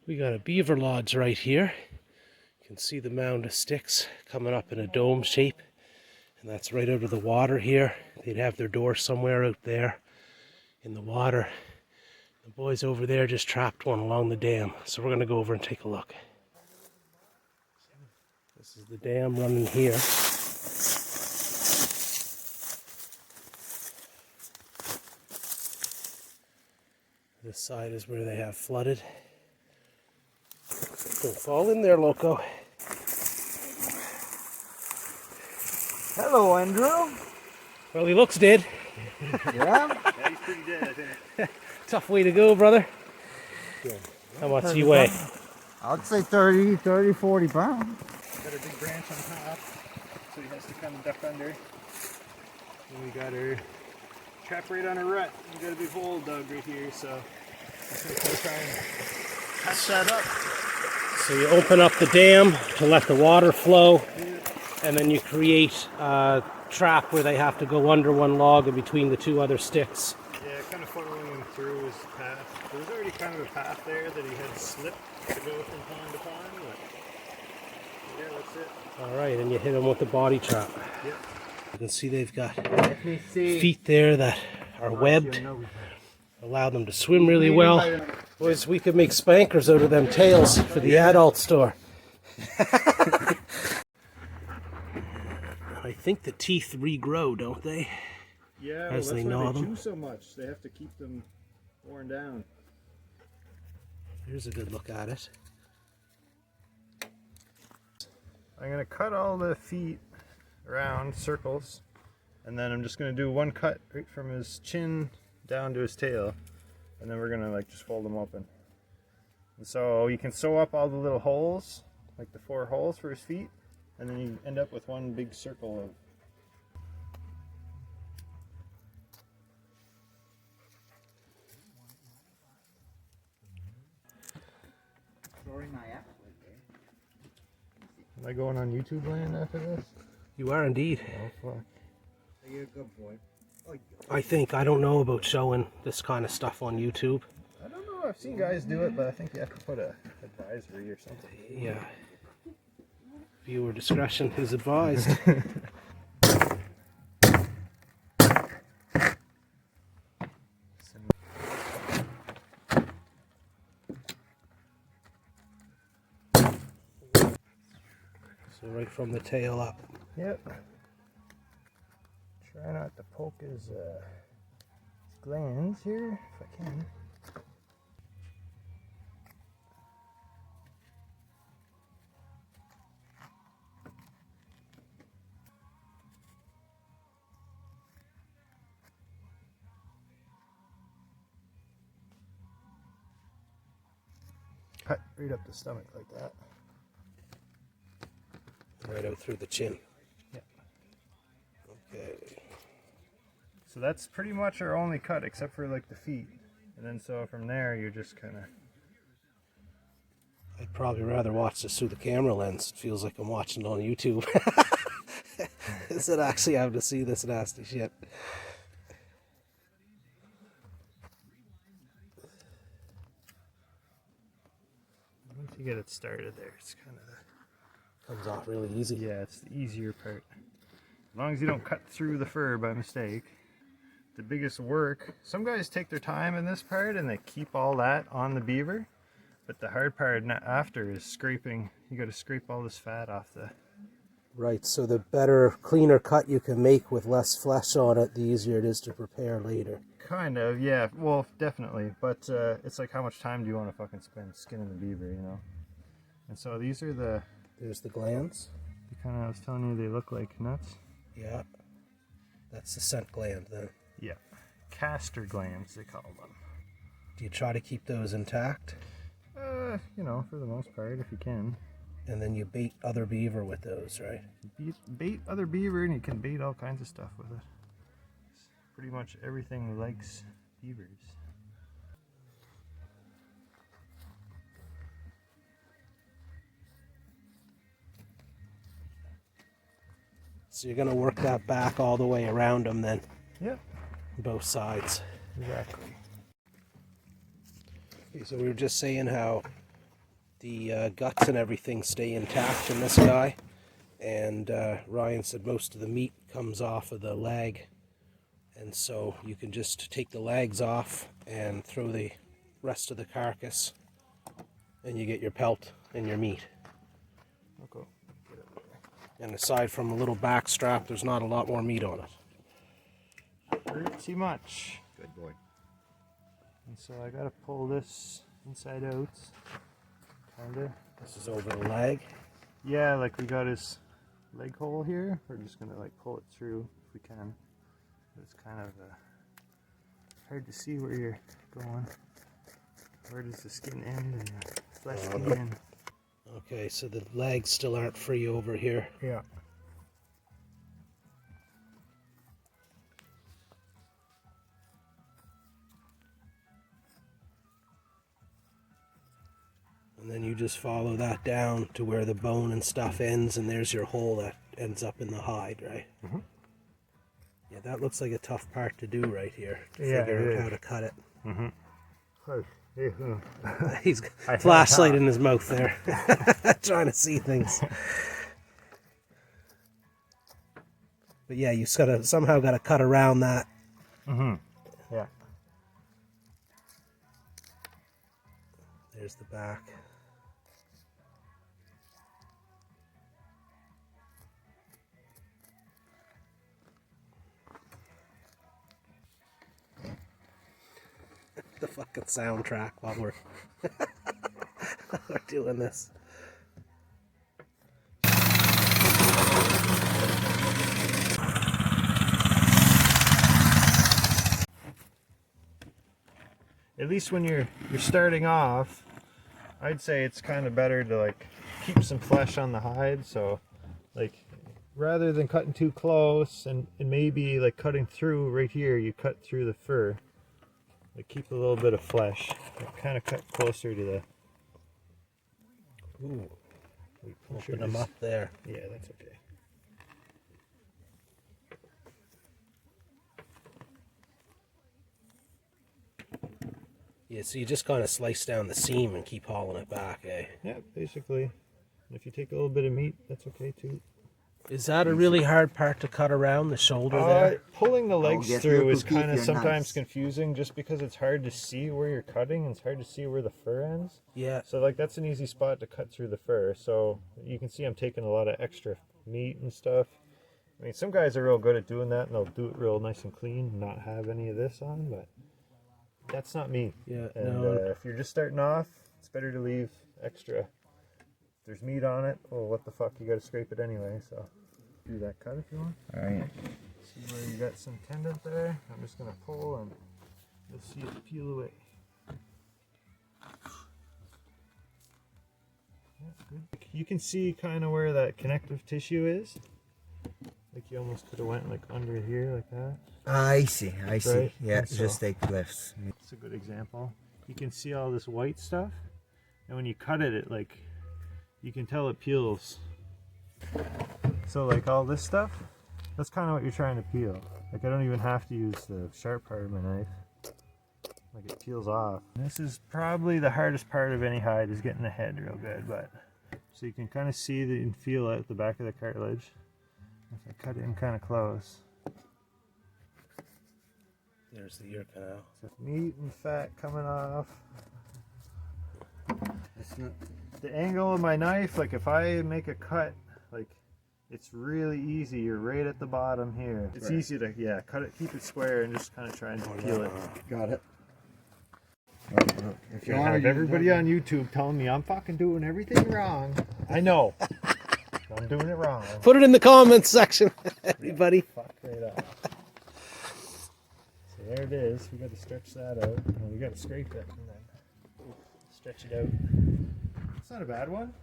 We got a beaver lodge right here. You can see the mound of sticks coming up in a dome shape. And that's right out of the water here. They'd have their door somewhere out there in the water. The boys over there just trapped one along the dam. So we're going to go over and take a look. This is the dam running here. This side is where they have flooded. Don't fall in there, loco. Hello, Andrew. Well, he looks dead. Yeah? Yeah, he's pretty dead, I think. Tough way to go, brother. Good. How much do you weigh? I'd say 30, 40 pounds. Got a big branch on top, so he has to kind of duck under. And we got her trapped right on a rut. We got a big hole dug right here, so I'm just gonna try and patch that up. So you open up the dam to let the water flow, and then you create a trap where they have to go under one log and between the two other sticks. Yeah, kind of following him through his path. There was already kind of a path there that he had slipped to go from pond to pond, but yeah, that's it. Alright, and you hit them with the body trap. Yep. You can see they've got Let me see. feet there that are webbed, allow them to swim really well. Boys, we could make spankers out of them tails for the adult store. I think the teeth regrow, don't they? Yeah, As well, they that's why gnaw they them. chew so much. They have to keep them worn down. Here's a good look at it. I'm going to cut all the feet around circles, and then I'm just going to do one cut right from his chin down to his tail, and then we're going to like just fold them open. And so you can sew up all the little holes, like the 4 holes for his feet, and then you end up with one big circle of Am I going on YouTube land after this? You are indeed. Oh fuck. You're a good boy. I don't know about showing this kind of stuff on YouTube. I don't know, I've seen guys do it, but I think you have to put a advisory or something. Yeah. Viewer discretion is advised. So right from the tail up. Yep. Try not to poke his glands here, if I can. Cut right up the stomach like that. Right out through the chin. Yep. Okay. So that's pretty much our only cut, except for like the feet. And then so from there, you're just kind of... I'd probably rather watch this through the camera lens. It feels like I'm watching it on YouTube. Instead of actually having to see this nasty shit. Once you get it started there, it's kind of... Comes off really easy. Yeah, it's the easier part. As long as you don't cut through the fur by mistake. The biggest work, some guys take their time in this part and they keep all that on the beaver, but the hard part after is scraping. You got to scrape all this fat off the... Right, so the better, cleaner cut you can make with less flesh on it, the easier it is to prepare later. Kind of, yeah, well, definitely, but it's like how much time do you want to fucking spend skinning the beaver, you know? And so these are the... There's the glands. Kind of, I was telling you, they look like nuts. Yeah, that's the scent gland then. Yeah, castor glands, they call them. Do you try to keep those intact? You know, for the most part, if you can. And then you bait other beaver with those, right? Bait other beaver, and you can bait all kinds of stuff with it. Pretty much everything likes beavers. So you're going to work that back all the way around them then? Yep. Both sides. Exactly. Okay, so we were just saying how The guts and everything stay intact in this guy. And Ryan said most of the meat comes off of the leg. And so you can just take the legs off and throw the rest of the carcass. And you get your pelt and your meat. Okay. And aside from a little back strap, there's not a lot more meat on it. Pretty much. Good boy. And so I gotta pull this inside out. Kinda. This is over the leg. Yeah, like we got his leg hole here. We're just gonna like pull it through if we can. It's kind of hard to see where you're going. Where does the skin end and the flesh begin? Okay, so the legs still aren't free over here. Yeah. And then you just follow that down to where the bone and stuff ends, and there's your hole that ends up in the hide, right? Mm-hmm. Yeah, that looks like a tough part to do right here. To Yeah, figure it out how is. to cut it. Mm-hmm. He's got a flashlight in his mouth there, trying to see things. But yeah, you somehow got to cut around that. Mm-hmm. Yeah. There's the back. The fucking soundtrack while we're we're doing this. At least when you're starting off, I'd say it's kind of better to like keep some flesh on the hide. So like rather than cutting too close and maybe like cutting through right here, you cut through the fur. Like keep a little bit of flesh. Like kind of cut closer to the. Ooh, I'm sure open them this- up there. Yeah, that's okay. Yeah, so you just kind of slice down the seam and keep hauling it back, eh? Yeah, basically. And if you take a little bit of meat, that's okay too. Is that a really hard part to cut around the shoulder there? Pulling the legs yes, through you is could keep kind of your sometimes knives. confusing just because it's hard to see where you're cutting and it's hard to see where the fur ends. Yeah. So like that's an easy spot to cut through the fur. So you can see I'm taking a lot of extra meat and stuff. I mean, some guys are real good at doing that and they'll do it real nice and clean and not have any of this on, but that's not me. Yeah, And no. if you're just starting off, it's better to leave extra. If there's meat on it, well, what the fuck, you gotta scrape it anyway, so do that cut if you want. Alright. See where you got some tendon there? I'm just gonna pull and you'll see it peel away. Yeah, good. You can see kind of where that connective tissue is. Like you almost could have went like under here like that. I see, I see. Right, Yeah, and so- just take lifts. That's a good example. You can see all this white stuff, and when you cut it, it like you can tell it peels. So like all this stuff, that's kind of what you're trying to peel. Like I don't even have to use the sharp part of my knife. Like it peels off. And this is probably the hardest part of any hide is getting the head real good, but so you can kind of see and feel it at the back of the cartilage. If I cut it in kind of close. There's the ear canal. So meat and fat coming off. It's not, The angle of my knife, like if I make a cut, like it's really easy. You're right at the bottom here. It's Right. easy to, cut it, keep it square and just kind of try and peel it. got it. If You have everybody on YouTube telling me I'm fucking doing everything wrong. I know. I'm doing it wrong. Put it in the comments section, everybody. Fuck right off. So there it is. We got to stretch that out. And we got to scrape it and then stretch it out. It's not a bad one.